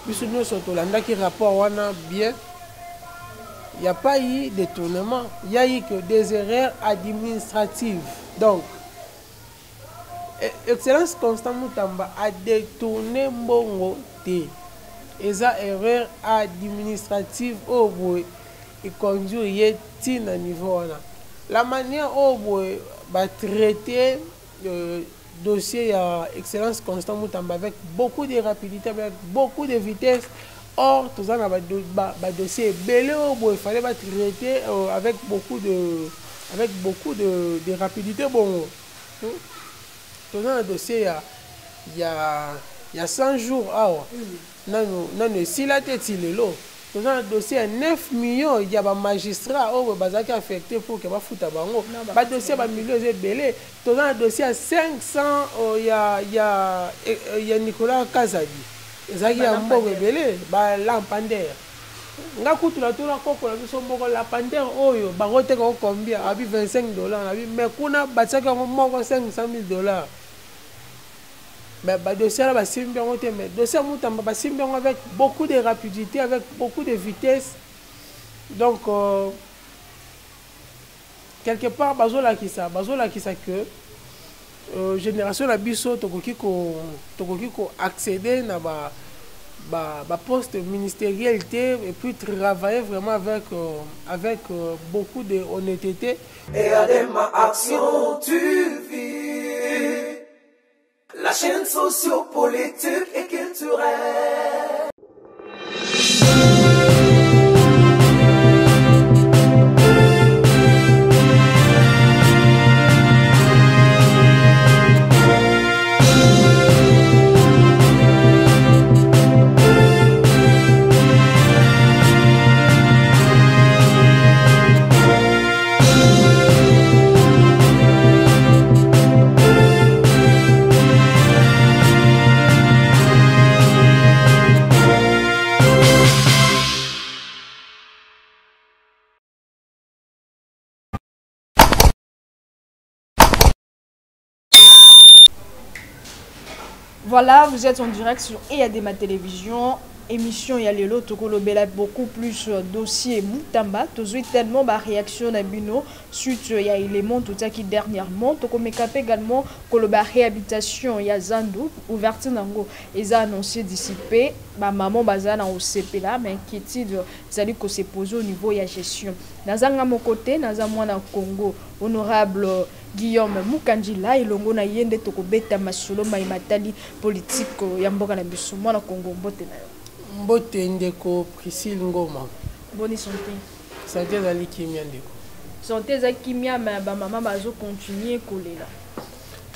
Puisque nous sommes qui rapport wana bien. Il n'y a pas eu de détournement, il y a eu que des erreurs administratives. Donc, Excellence Constant Moutamba a détourné Mbongo T. Et ça, erreur administrative au bout et conduit à niveau. La manière au bout va traiter le dossier à Excellence Constant Moutamba avec beaucoup de rapidité, avec beaucoup de vitesse. Or, tout ça, un dossier belé, il fallait traiter avec beaucoup de rapidité. Bon, tout ça, un dossier, il y a 100 jours. Non, si la tête, il est là. Tout ça, un dossier à 9 millions, il y a un magistrat qui a affecté pour qu'il y ait un dossier à millions de belé. Tout ça, un dossier à 500, il y a Nicolas Kazadi. Ezaki ya mbongo ebele ba lampadaire nga kutula tuna koko na biso mbongo lampadaire oyo bango teka ko combien abi $25 abi mais kuna batsaka ngo moko $500,000 mais ba dossier là ba simbi ngo te mais dossier Moutamba ba simbi ngo avec beaucoup de rapidité, avec beaucoup de vitesse. Donc quelque part bazola qui ça que génération la biso tokoki ko accéder na ba poste ministériel et puis travailler vraiment avec beaucoup de honnêteté. Et Adema Action, tu vis la chaîne socio-politique et culturelle. Voilà, vous êtes en direct sur EADEMA Télévision. Émission Yalelo Tokolo Bela, beaucoup plus dossier Moutamba. Tozo tellement ma réaction à Bino suite il y a élément tout ça qui dernièrement Toko Mekapé également Koloba réhabilitation ya Zandu ouverture nango et a annoncé dissipé ma maman bazana au CP là mais inquiétude zali ko se poser au niveau ya gestion. Nazanga mon côté naza mwana Congo honorable Guillaume Mukandila ilongo na yende toko beta masolo maimatali politique ya mboka na biso mwana Congo mbote na yo. Mbote ndeko Priscille Ngoma. Bonne santé. Santé zali kimia ndeko. Santé za kimia mais ba maman bazo continuer kolela.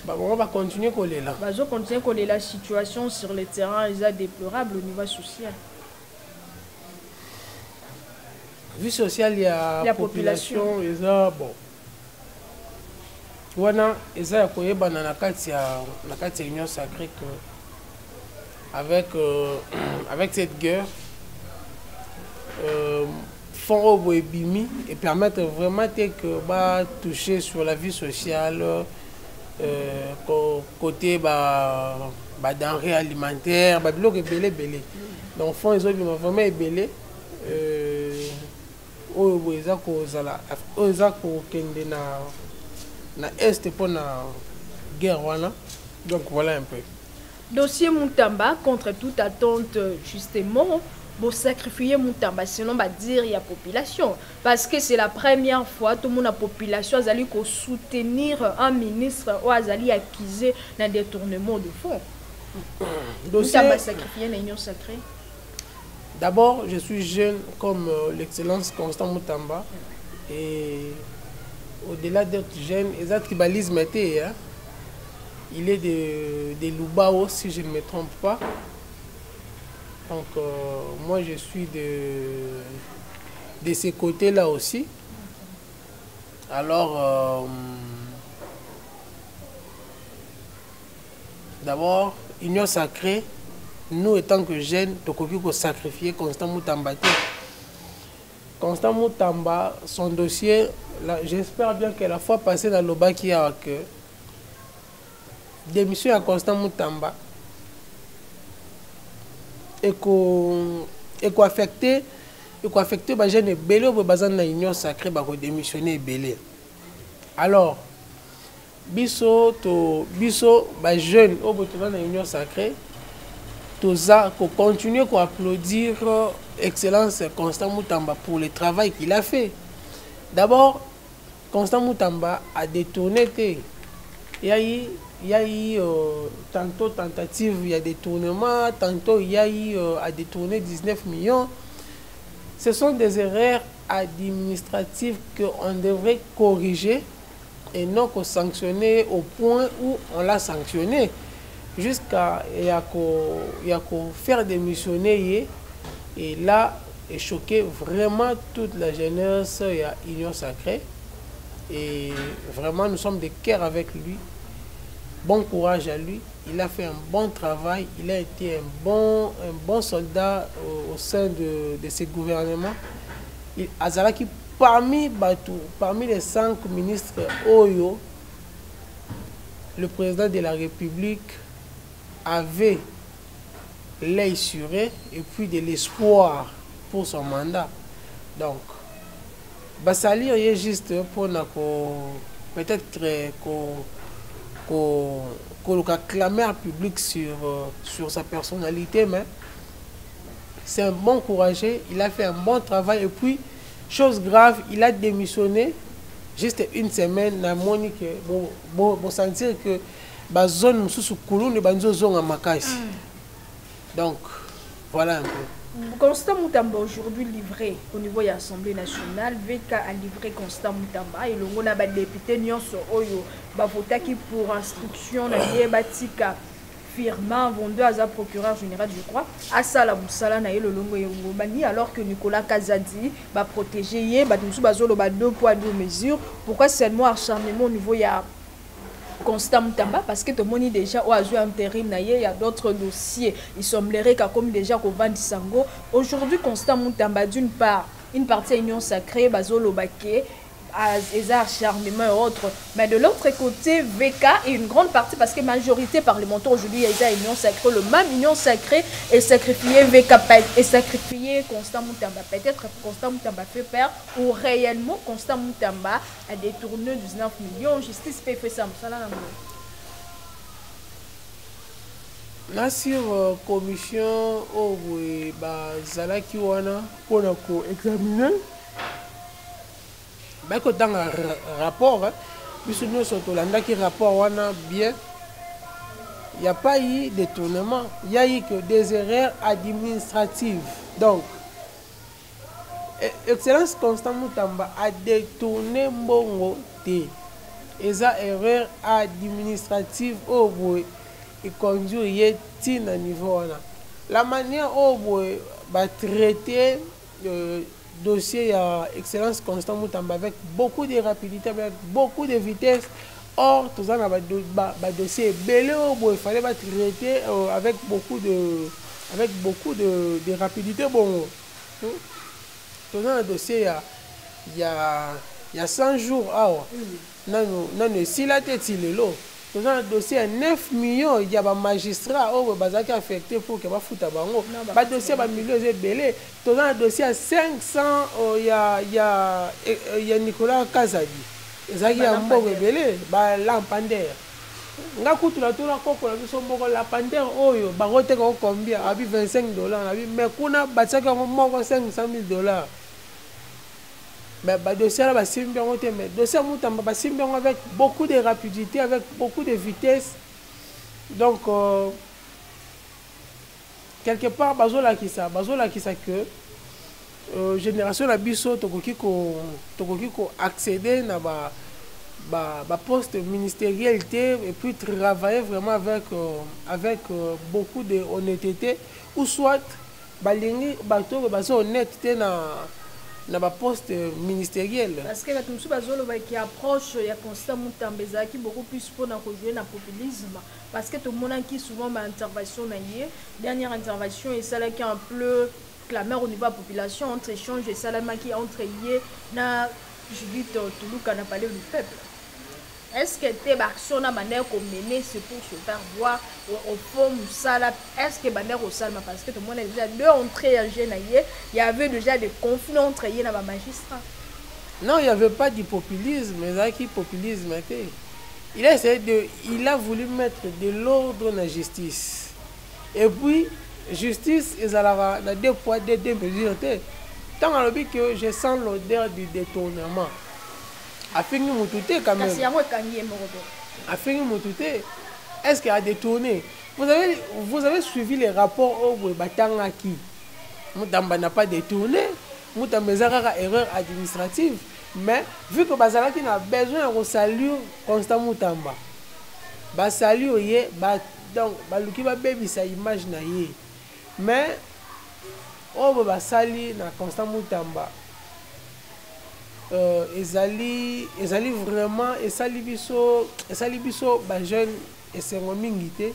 Ba maman va continuer kolela. Bazo continuer kolela, la situation sur le terrain est déplorable au niveau social. Vie sociale il y a la population est bon. Wana eza ya koyeba na kati ya union sacrée que avec cette guerre font au bimi et permettre vraiment que bah toucher sur la vie sociale côté denrées alimentaires bah bloc belé donc font ils ont vraiment belé au eza ko kende na est pour la guerre wana. Donc voilà un peu. Dossier Moutamba contre toute attente justement pour sacrifier Moutamba sinon va dire il y a population parce que c'est la première fois tout le monde a population azali ko soutenir un ministre ou azali accusé d'un détournement de fonds. Dossier Moutamba sacrifié l'union sacrée. D'abord, je suis jeune comme l'excellence Constant Moutamba et au-delà d'être jeune, il est de Lubao, si je ne me trompe pas. Donc, moi, je suis de ces côtés-là aussi. Alors, d'abord, union sacrée, nous, étant que jeunes, nous avons sacrifié Constant Moutamba. Constant Moutamba, son dossier, j'espère bien que la fois passée dans l'Oba qui a que démission à Constant Moutamba affecté ba jeune belé bo bazan na union sacrée ba ko démissionner belé. Alors biso ba jeune au botola na union sacrée toza ko continuer ko applaudir excellence Constant Mutamba pour le travail qu'il a fait. D'abord Constant Mutamba a détourné il y a eu tantôt tentative, il y a détournement, tantôt il y a eu à détourner 19 millions. Ce sont des erreurs administratives qu'on devrait corriger et non que sanctionner au point où on l'a sanctionné. Jusqu'à faire démissionner et là, et choquer vraiment toute la jeunesse et l'Union sacrée. Et vraiment, nous sommes de cœur avec lui. Bon courage à lui. Il a fait un bon travail. Il a été un bon soldat au sein de ce gouvernement. Azalaki parmi les 5 ministres Oyo, le président de la République avait l'œil suré et puis de l'espoir pour son mandat. Donc, Bassalir est juste pour peut-être qu'on acclamer en public sur sa personnalité, mais c'est un bon courageux, il a fait un bon travail et puis, chose grave, il a démissionné juste une semaine, na Monique, bon sentir que la zone sous Kouloun et la zone à Makai. Donc, voilà un peu. Constant Mutamba aujourd'hui livré au niveau de l'Assemblée nationale, VK a livré Constant Mutamba et le on a des députés nyonso oyo ba votaki pour instruction na yebatika firma vendu à la procureur général je crois à sala musala na le longo yongobani alors que Nicolas Kazadi va protéger yé ba tout bazolo ba 2 poids 2 mesures. Pourquoi seulement acharnement au niveau ya Constant Mutamba parce que tout le monde déjà au azur intérim il y a d'autres dossiers. Il semblerait qu'à comme déjà qu'au Vandi Sango aujourd'hui Constant Mutamba d'une part une partie union sacrée bazolo baké les acharnements et autres, mais de l'autre côté VK est une grande partie parce que majorité parlementaire aujourd'hui il y a union sacrée, le même union sacrée est sacrifié VK et sacrifié Constant Mutamba. Peut-être Constant Mutamba fait peur ou réellement Constant Mutamba a détourné 19 millions. Justice peut faire ça. Là sur commission au Zalaki wana pour examiner. Mais que dans un rapport, puisque nous sommes qui rapport bien, il n'y a pas eu de détournement, il y a eu que des erreurs administratives. Donc, Excellence Constant Mutamba a détourné Mbongo T. Et ça, erreur administrative au bout et conduit à niveau. La manière au bout va traiter dossier à Excellence Constant Mutamba avec beaucoup de rapidité, avec beaucoup de vitesse. Or, tout ça, le dossier belé, il fallait traiter avec beaucoup de rapidité. Bon, tout ça, le dossier, il y a 100 jours, si la tête il est là. Tout ça, le dossier 9 millions, il y a des magistrats qui sont affectés pour que les bango. Le dossier a millions de belé. Tout ça, le dossier 500, il y a Nicolas Kazadi. Il y a un bon belé, lampander. Nga kutula tula koko la biso mboko la pander oyo bagote ko combien abi $25 abi mais kuna batsaka moko $500,000. Mais le dossier là, mais dossier Mutamba avec beaucoup de rapidité, avec beaucoup de vitesse. Donc, quelque part, bazola qui ça que génération la biso tokoki ko accéder na ba poste ministériel et puis travailler vraiment avec beaucoup de honnêteté ou soit balingi bato bazo honnêteté na ba poste ministériel parce que tout ce bazolo qui approche ya Constant Mutamba qui beaucoup plus pour na jouer na populisme parce que tout le monde qui souvent ma intervention na dernière intervention et ça là qui un peu clameur au niveau de la population entre échange et ça là qui entre na Judith Toulouka n'a parlé du peuple. est-ce que tes actions na manière qu'on mener c'est pour se faire voir au fond musala est-ce que manière au salma parce que tout le monde a déjà deux entrées en jeune il y avait déjà des conflits entre eux na ba magistrats. Non, il n'y avait pas du populisme, mais qui populisme était. Il a voulu mettre de l'ordre dans la justice. Et puis justice ils allaient deux poids deux mesures. Tant que je sens l'odeur du détournement. Afin Moutouté quand même. Afin Moutouté, est-ce qu'il a détourné? Vous avez suivi les rapports au Batangaki. Moutamba n'a pas détourné. Moutamba a erreur administrative. Mais vu que Bazalaki a besoin de saluer Constant Moutamba. Saluer, donc, Baluki va baby sa image na ye. Mais, sali na Constant Moutamba. Ezali vraiment ezali biso ba jeune esengo mingi te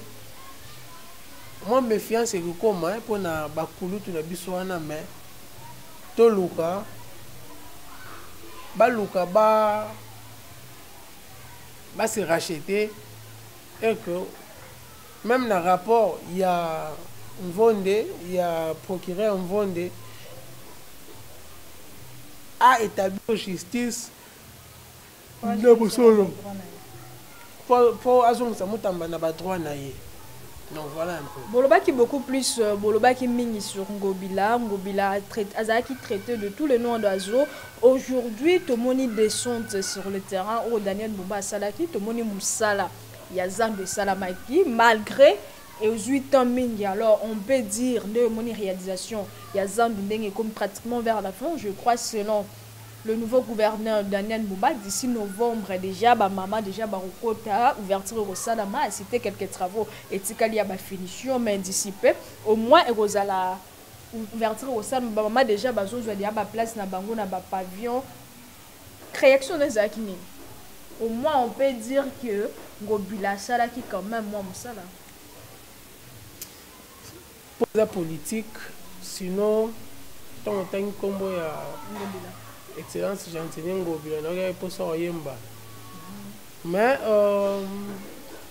moi méfiance ekokoma pour na bakulutu na biso wana mais toluka baluka ba se racheter et que même dans rapport il y a Mvonde, il y a procureur Mvonde a établi la justice pour azongisa Moutamba na ba droit na ye. Donc voilà un peu. Boloba qui beaucoup plus Boloba qui mingi sur Ngobila Azaki traité de tous les noms d'oiseaux. Aujourd'hui, tout le monde descend sur le terrain au Daniel Mbumba Salaki, tout le monde Moussala. Il y a Zan de Salamaki malgré et aux 8 ans mingi. Alors on peut dire de mon réalisation, il y a Zan de comme pratiquement vers la fin, je crois selon le nouveau gouverneur Daniel Mbumba, d'ici novembre déjà, maman déjà barokota ouverture au Salama a cité quelques travaux et tikali a finition mais d'ici peu au moins Rosala ouverture au Salama maman déjà bazozo dia ba place na bango na ba pavillon création des akini. Au moins on peut dire que Ngobila Sala qui quand même moi Moussala. Pour la politique, sinon tant que combo ya Ngobila. Excellence Gentini Ngobila, pour ça yemba. Mais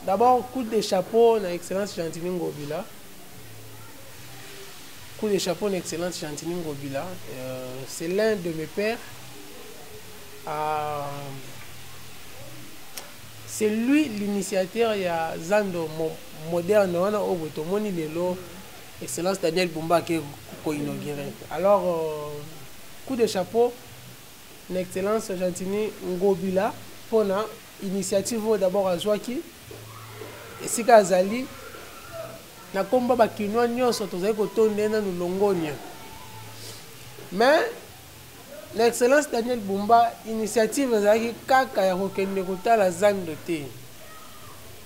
d'abord coup de chapeau na Excellence Gentini Ngobila. Coup de chapeau na Excellence Gentini Ngobila. C'est l'un de mes pères. C'est lui l'initiateur il y a Zando moderne on a au Botomoni lelo Excellence Daniel Mbumba qui ko inauguré. Alors coup de chapeau Excellence Gentini Ngobila pour la initiative d'abord à Zouaki et si Kazali na komba bakinwa nyonso tozali kotonde na Longonia mais l'excellence Daniel Mbumba initiative ezalaki kaka ya kokende kotala Zando te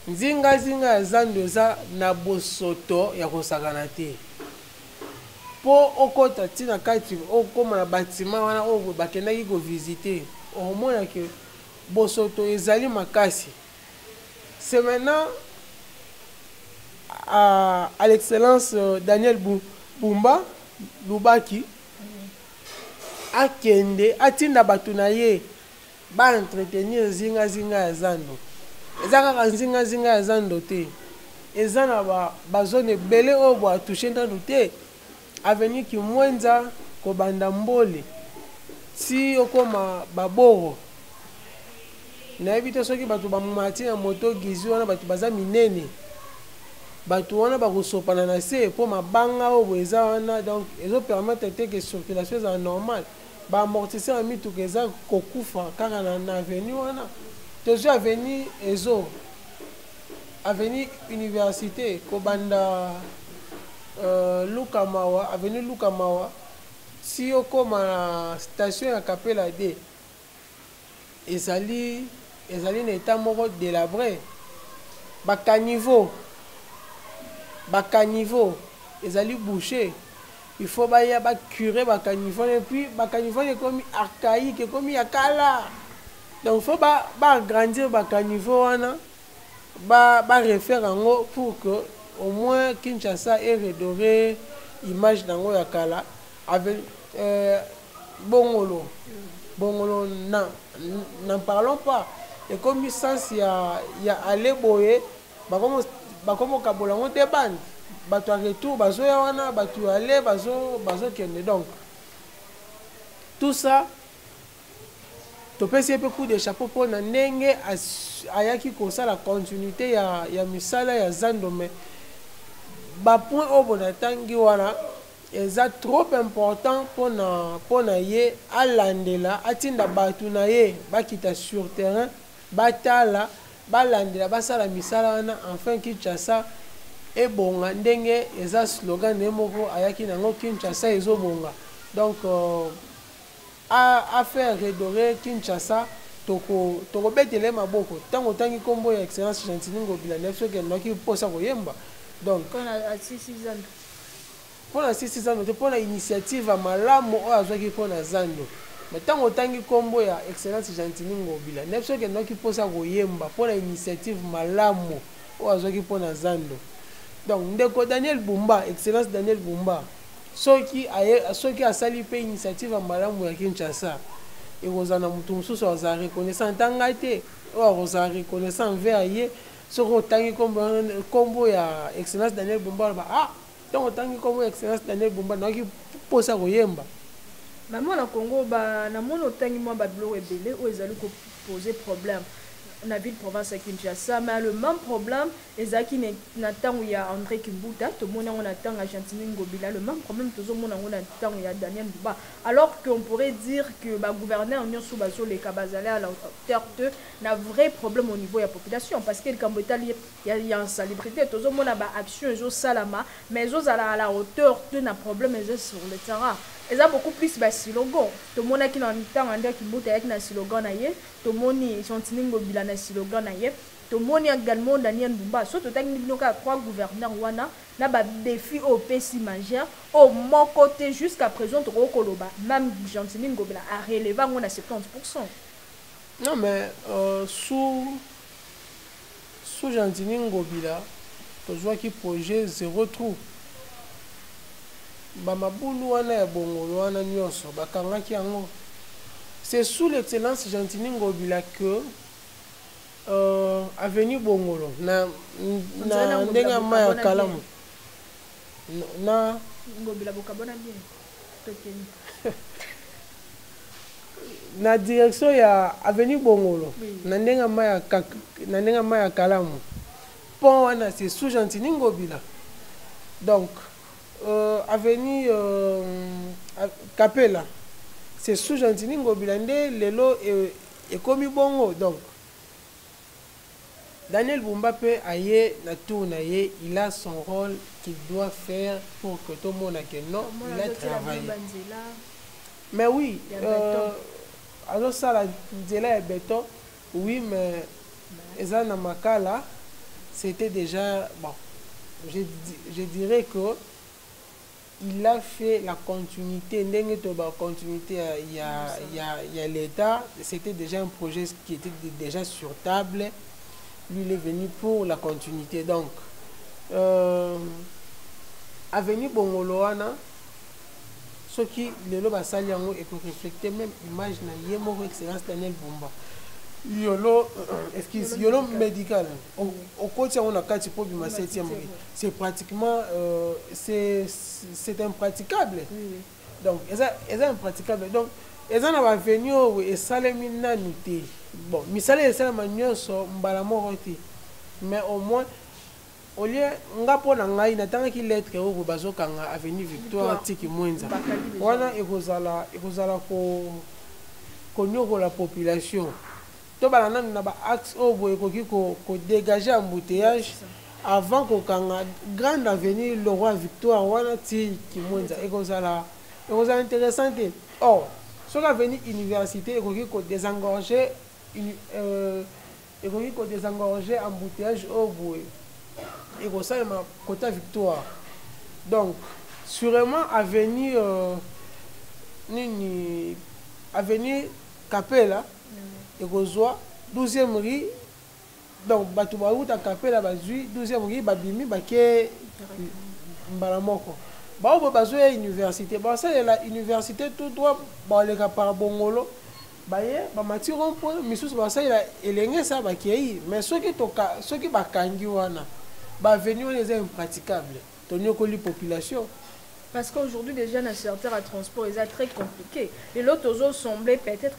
nzinga ya Zando eza na bosoto ya kosakana te po okota tina kati okoma na bâtiment wana oyo bakendaki kovisite omona ke bosoto ezali makasi. C'est maintenant à l'excellence Daniel Mbumba Lubaki akende atinda bato na ye ba entretenir zinga ya Zando ezaka zinga ya Zando te eza na ba zone ebele oyo batouche nanu te avenue Kimwenza kobanda Mbole si okoma baboro nayebi te soki bato bamati na moto gizi wana bato baza minene bato wana bakosopana na se po mabanga oyo eza wana donc ezopermettre te ke circulation eza normale baamortisseur ya mituka eza kokufa kaka na avenue wana tozwi avenue ezo avenue université kobanda Lukamawa avenue Lukamawa si okoma na station ya Kapela D ezali na état moko délabré bakaniveau ezali bouché il faut baya bacurer bakaniveau et puis bakaniveau ekomi archaïque ekomi ya kala donc faut agrandir bakaniveau wana ba refaire yango pour que au moins Kinshasa ait redoré image nango ya kala avec Bongolo n'en parlons pas et comme sens ya aller boye bakomo kabola ngo te bande bato à retour bazo ya wana bato aller bazo kende donc tout ça topesi un peu coup de chapeau pour na ndenge ayaki kosala continuité ya misala ya Zando mais ba point au bon atangi wana eza trop important pour na ye alandela atinda batu na ye bakita sur terrain batala balandela basala misala wana enfin Kinshasa ebonga ndenge eza slogan ne moko ayaki nango Kinshasa ezobonga donc a faire redorer Kinshasa toko betele maboko tango tangi kombo ya excellence Gentini Ngobila nefso ke noki posa koyemba donc Quand à 6 ans. Pour la 6 ans pour la initiative à malamu o azwaki pour na Zando mais tango tangi kombo ya excellence Gentini Ngobila nefso ke noki posa koyemba pour la initiative malamu o azwaki pour na Zando donc ndeko Daniel Bumba excellence Daniel Bumba soki asali pe initiative à malamu ya Kinshasa et rozana mutu mususu aza reconnaissant tanga te o aza reconnaissant envers ye soko tangi kombo ya excellence Daniel Bumba ba donc tangi kombo ya excellence Daniel Bumba noki posa koyemba maman na Congo ba na mono tangi moi ba bilo ebele o ezali ko poser problème na ville province à Kinshasa mais le même problème ezaki na tango ya André Kimbuta to mona on attend à Gentini Ngobila le même problème to mona on attend ya Daniel Bumba alors qu'on pourrait dire que ba gouverneur union sous baso les kabazale à la hauteur de na vrai problème au niveau de la population parce que le Cambodge il y a une salubrité to mona ba action zo salama mais zo à la hauteur de na problème sur le terrain. Ils ont beaucoup plus de slogan. Tout le monde qui a un Kimbuta avec un slogan, tout le monde qui a un slogan, tout le monde également Daniel Bumba. Surtout que nous avons 3 gouverneurs wana na ba défi au PC majeur au mon côté jusqu'à présent Rokoloba même Gentini Ngobila a relevé on a 70%. Non mais sous Gentini Ngobila tu vois qui projet zéro trou. Bamabulu wana ya bongolo wana nyonso bakangaki yango c'est sous l'excellence Gentini Ngobila que avenue bongolo na ndenga maya kalamu na Ngobila bokabona bien tokeni na direction ya avenue bongolo na ndenga maya kalamu pont wana c'est sous Gentini Ngobila donc avenue Capella c'est sous Gentini Ngobila nde lelo ekomi bongo donc Daniel Bumba peut aye na tour na ye il a son rôle qu'il doit faire pour que tout le monde que non il a travaillé mais oui alors ça la nzela ya béton oui mais eza na makala c'était déjà bon je dirais que il a fait la continuité, il y a l'État, c'était déjà un projet qui était déjà sur table, lui il est venu pour la continuité. Donc, Avenue Bongoloana, ce qui le loba saliango et pour refléter même image na yemo excellence Daniel Bumba. Yolo, excuse, yolo médical. Au côté on a 4 pour ma 7e. C'est pratiquement c'est impraticable. Donc c'est impraticable. Donc ils en avaient venu et salemi nanuté. Bon, misale c'est la manière so mbala moroté. Mais au moins au lieu nga pona ngai natanga ki lettre au bazo kanga avenue Victoire tiki mwenza. Wana ekozala ko nyoko la population. To balana na ba axe au boye ko dégager embouteillage avant ko kanga grande avenue le roi Victoire wana ti kimwenza ekozala intéressante. Or sur l'avenue université ko désengorger désengorger embouteillage au boye ekozala ma côté Victoire. Donc sûrement avenue avenue Capella et Rosoa 12e rue donc batu ba uta Capella bazui 12e rue babimi bake mbala moko ba obo bazo ya université ba ça la université tout droit ba le ka par bongolo baye bamati rond-point misusu basalela elenge sa bakei mais soki bakangi wana baveni wana eza impraticable tonyokoli population. Parce qu'aujourd'hui, déjà, dans certains transports, c'est très compliqué. Et l'autre, ils ont semblé peut-être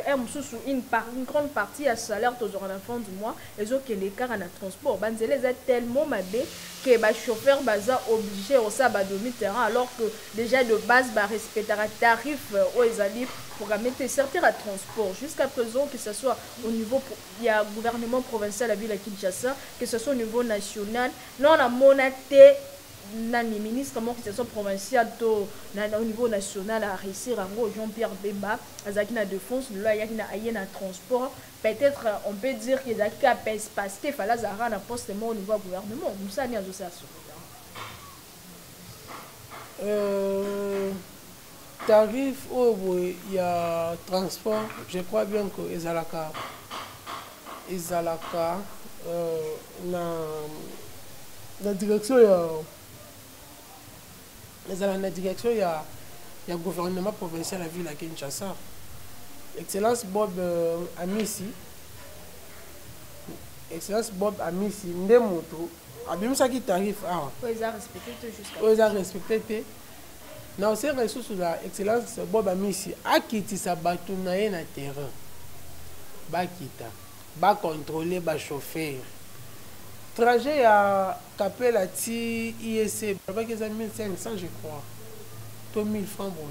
une grande partie à salaire, ils ont un enfant du mois, ils ont les cars en transport. Ils ont tellement madé que les chauffeurs sont obligés de dormir terrain, alors que déjà de base, ils respectent les tarifs aux alliés pour mettre certains transports. Jusqu'à présent, que ce soit au niveau, il y a le gouvernement provincial à la ville de Kinshasa, que ce soit au niveau national, non, on a monaté. Les ministres qui sont provinciaux au niveau national à réussir Jean-Pierre Bemba à la défense de la transport peut-être on peut dire qu'il y a des parce qu'il fallait un poste au niveau du gouvernement nous ça n'y a tarif il y a transport je crois bien que Ezalaka la direction la direction il y a le gouvernement provincial à la ville à Kinshasa. Excellence Bob Amissi. Excellence Bob Amissi, Ndemoto. Abimsa qui tarif ah. Ils ont respecté jusqu'à. Ils ont respecté. Non, c'est ressources la excellence Bob Amissi a quitté sa bateau na terrain. Ba kita. Ba contrôler ba chauffeur. Trajet à Capella ti ISC, parce qu'ils ont 1500 je crois. 2000 francs bon.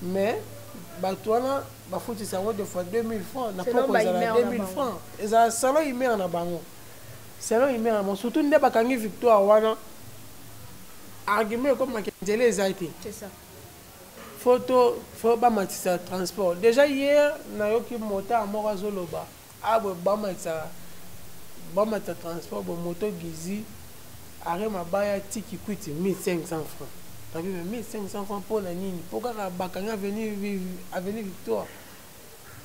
Mais batouana ba fouti ça de fois 2000 francs n'a pas causé 2000 francs. Et ça salon il met en abango. Salon il met en surtout ne pas kangi victoire wana. Argument comme Makenzele ezati. C'est ça. Photo faut ba matisa transport. Déjà hier na yoki mota amora zoloba. Abo ba matisa bamata transport bon moto gizi arrêt mabaya tiki kwiti 1500 francs. T'as vu 1500 francs pour la nini pourquoi bakanga venir victoire.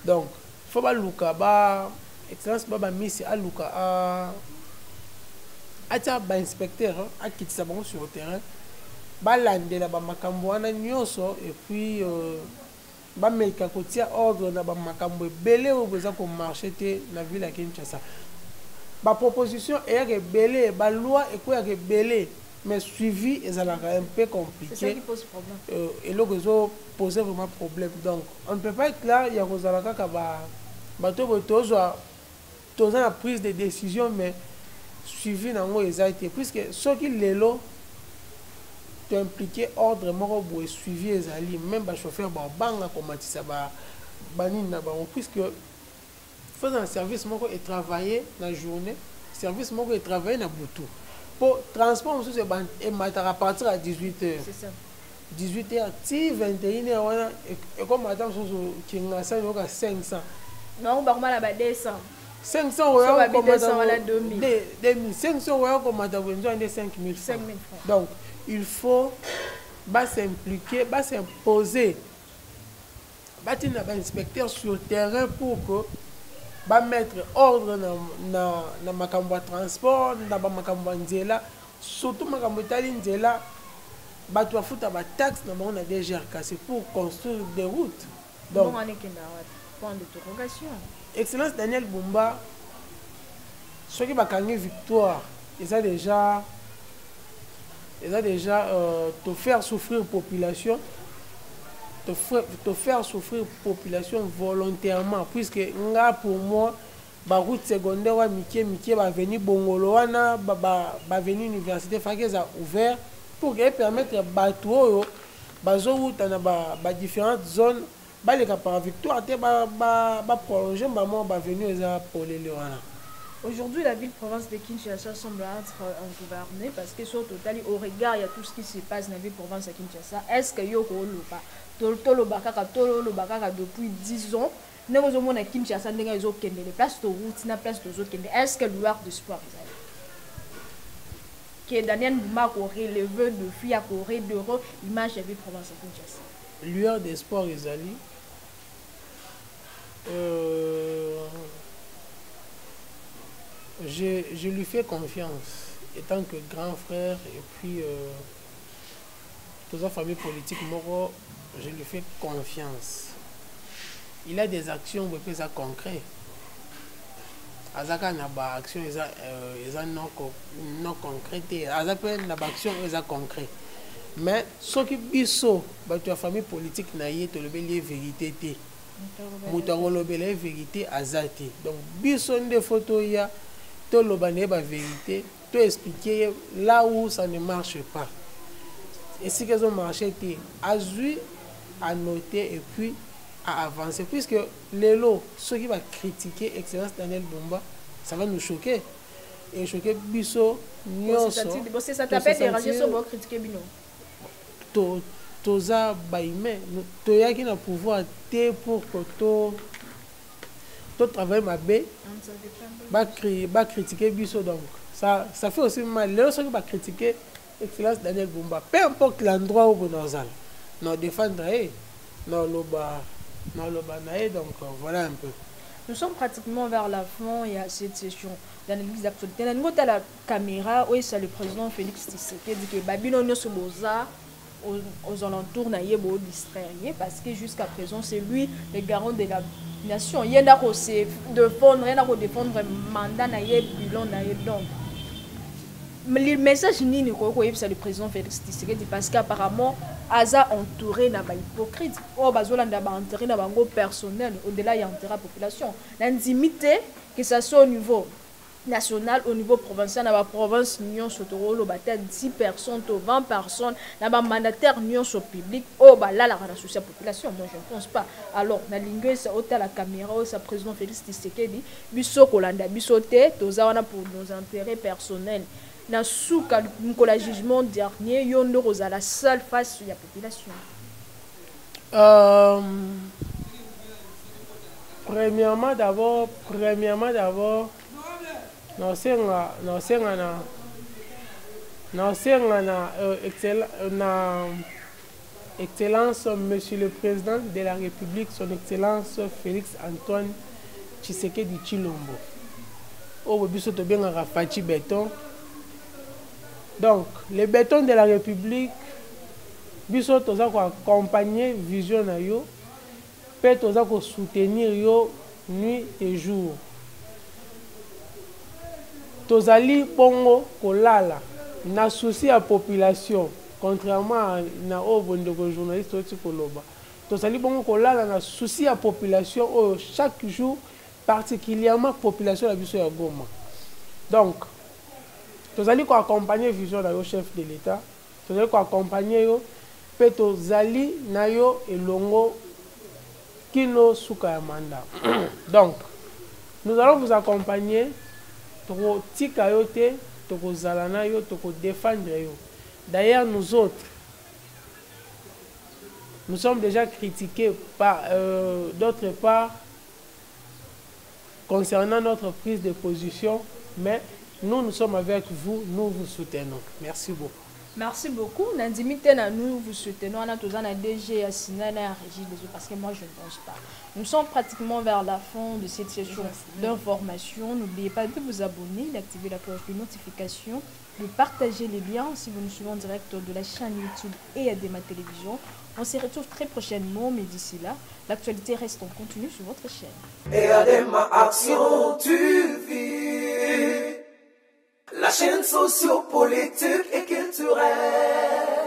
Donc faut ba luka ba excellence baba misi a luka a tia ba inspecteur a kitisa bango sur le terrain ba landela ba makambo wana nyonso et puis ba meka kotia ordre na ba makambo belé au besoin ko marcher te na ville à Kinshasa. La proposition est rebellée, la loi est rebellée, mais suivi est un peu compliqué. C'est ça qui pose problème. Et là, ils ont posé vraiment problème. Donc, on ne peut pas être là, il y a la prise de décision, mais suivi dans les été. Puisque ceux qui l'élo, tu impliqué ordre, et suivi les alliés, même les chauffeurs, puisque faire un service et travailler la journée, service et travailler dans boutou. Pour transport, c'est à partir à 18h. C'est ça. 18h, si 21h, et comme attends, qui a 500. Non, on va à 200. 500 euros, comme 2000. 500 euros, comme attends, 5000 francs. Donc, il faut s'impliquer, s'imposer. Il y a un inspecteur sur le terrain pour que ba mettre ordre na makambo transport na ba makambo nzela surtout makambo tali nzela ba to futa ba taxe na bango na DGRK c'est pour construire des routes. Donc point d'interrogation. Excellence Daniel Bumba ceux qui ba gagner victoire ils ont déjà te faire souffrir population te faire souffrir population volontairement puisque nga pour moi ba route secondaire wa mikie ba venir bongolo wana ba venir université fakeza ouvert pour permettre bato bazo route na ba différentes zones ba les par victoire te ba prolonger ba venir eza pour les wana. Aujourd'hui, la ville-province de Kinshasa semble être gouvernée parce que sur total, au regard, il y a tout ce qui se passe dans la ville-province de Kinshasa. Est-ce que Yoko Lupa, Tolo Bakaka depuis 10 ans, nous avons à Kinshasa, nous avons des places de route, des places de route. Est-ce que l'ouverture de sport que Daniel Bouma aurait relevé de filles à Corée d'euros, image de la ville-province de Kinshasa? L'ouverture des sports, Isali. Je lui fais confiance, étant que grand frère et puis toute la famille politique, Moro, je lui fais confiance. il a des actions où il concret. Azaka na ba action eza non concrète. Azaka na ba action eza concret. Mais ce qui biso ba tu famille politique na yé to le beli vérité té. Mutango le beli vérité azati. Donc biso nde photo ya to lo bané ba vérité, to expliquer là où ça ne marche pas. Et si qu'elles ont marché, azui à noter et puis à avancer. Puisque les lots, ceux qui vont critiquer Excellence Daniel Bumba, ça va nous choquer. Et choquer Bisso, c'est ça t'appelle déranger sur vous critiquer Bino. Toza baïmé, toya qui n'a pouvoir pour que to travail ma bé, va critiquer Bisso donc. Ça fait aussi mal. Les autres qui vont critiquer Excellence Daniel Bumba, peu importe l'endroit où nous allons, nous défendre, nous le donc voilà un peu. Nous sommes pratiquement vers la fin et à cette session d'analyse d'actualité. Nous avons la caméra, oui, c'est le président Félix Tshisekedi qui dit que Babylone ne se bosa aux alentours n'a pas distraire parce que jusqu'à présent c'est lui le garant de la nation. Il y a de défendre mandat n'a bilan n'a donc. Le message ni c'est le président Félix Tshisekedi parce qu'apparemment Aza entouré n'a pas hypocrite. Oh bazola n'a pas enterré n'a pas personnel au-delà il y a enterré la population. L'intimité que ça soit au niveau national, au niveau provincial, dans la province Nyon Sotoro, 10 personnes, 20 personnes, dans la mandataire Nyon sur public, oh bah là la souci la population. Moi je ne pense pas. Alors la lingue ça ôte la caméra, ça président Félix Tshisekedi, biso kolanda bisoté, toza wana pour nos intérêts personnels. Na souka le jugement dernier yondo rosa la seule face sur la population. Premièrement d'abord excellence monsieur le président de la République, son excellence Félix Antoine Tshisekedi Tshilombo. Oh biso to bien Fachi béton. Donc, les bétons de la République, biso toza ko accompagner vision na yo, pe toza ko soutenir yo nuit et jour. Tozali pongo kolala na souci à population, contrairement à na obondeko journaliste oti koloba. Tozali pongo kolala na souci à population chaque jour, particulièrement population la biso ya Goma. Donc tozali ko accompagner vision na yo chef de l'État, tozali ko accompagner yo pe tozali na yo elongo kino suka ya mandat. Donc nous allons vous accompagner toko tika yo te, toko zalana yo, toko défendre yo. D'ailleurs nous autres nous sommes déjà critiqués par d'autre part concernant notre prise de position, mais nous sommes avec vous, nous vous soutenons. Merci beaucoup. Merci beaucoup. Nous vous soutenons. On a tous un DG à Sinana Régie des eaux parce que moi je ne pense pas. Nous sommes pratiquement vers la fin de cette session d'information. N'oubliez pas de vous abonner, d'activer la cloche de notification, de partager les liens si vous nous suivez en direct de la chaîne YouTube et à ma télévision. On se retrouve très prochainement, mais d'ici là, l'actualité reste en continu sur votre chaîne. Et à ma action, tu vis. La chaîne socio-politique et culturelle.